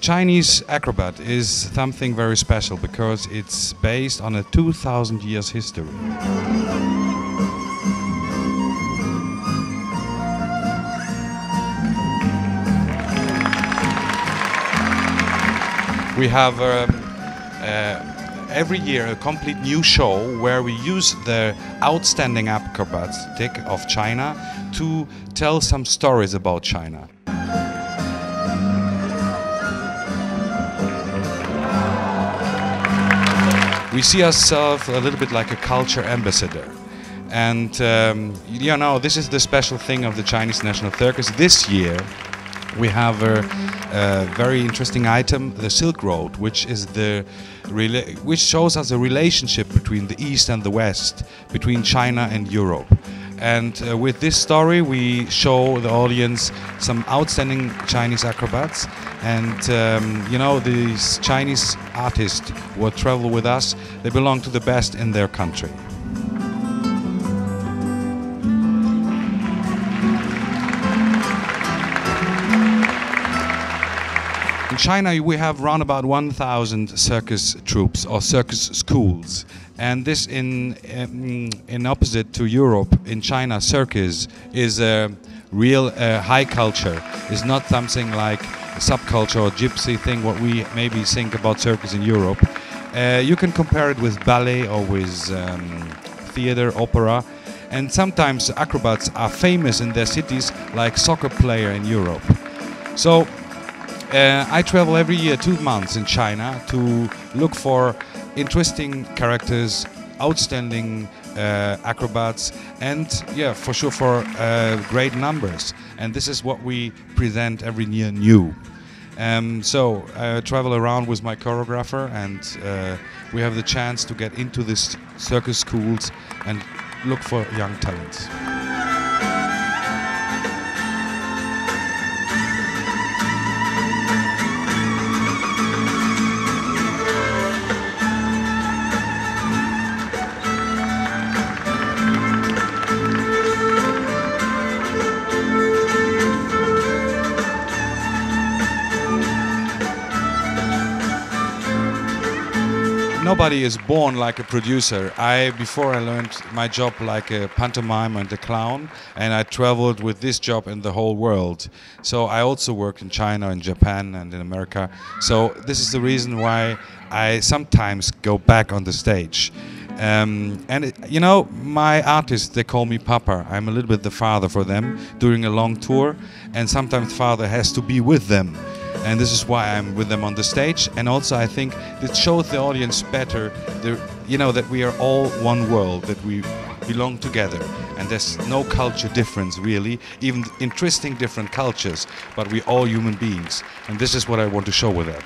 Chinese acrobat is something very special because it's based on a 2,000 years history. We have every year a complete new show where we use the outstanding acrobats of China to tell some stories about China. We see ourselves a little bit like a culture ambassador. And you know, this is the special thing of the Chinese National Circus. This year we have a very interesting item, the Silk Road, which shows us a relationship between the East and the West, between China and Europe. And with this story we show the audience some outstanding Chinese acrobats. And you know, these Chinese artists who travel with us, they belong to the best in their country. In China we have around about 1,000 circus troupes or circus schools, and this in opposite to Europe. In China, circus is a real high culture. It's not something like a subculture or gypsy thing what we maybe think about circus in Europe. You can compare it with ballet or with theater, opera, and sometimes acrobats are famous in their cities like soccer player in Europe. So I travel every year 2 months in China to look for interesting characters, outstanding acrobats, and yeah, for sure for great numbers. And this is what we present every year new. So I travel around with my choreographer, and we have the chance to get into these circus schools and look for young talents. Nobody is born like a producer. Before I learned my job like a pantomime and a clown, and I traveled with this job in the whole world. So I also worked in China and Japan and in America. So this is the reason why I sometimes go back on the stage. You know, my artists, they call me Papa. I'm a little bit the father for them during a long tour, and sometimes father has to be with them. And this is why I'm with them on the stage. And also I think it shows the audience better, you know, that we are all one world, that we belong together. And there's no culture difference really, even interesting different cultures, but we're all human beings. And this is what I want to show with that.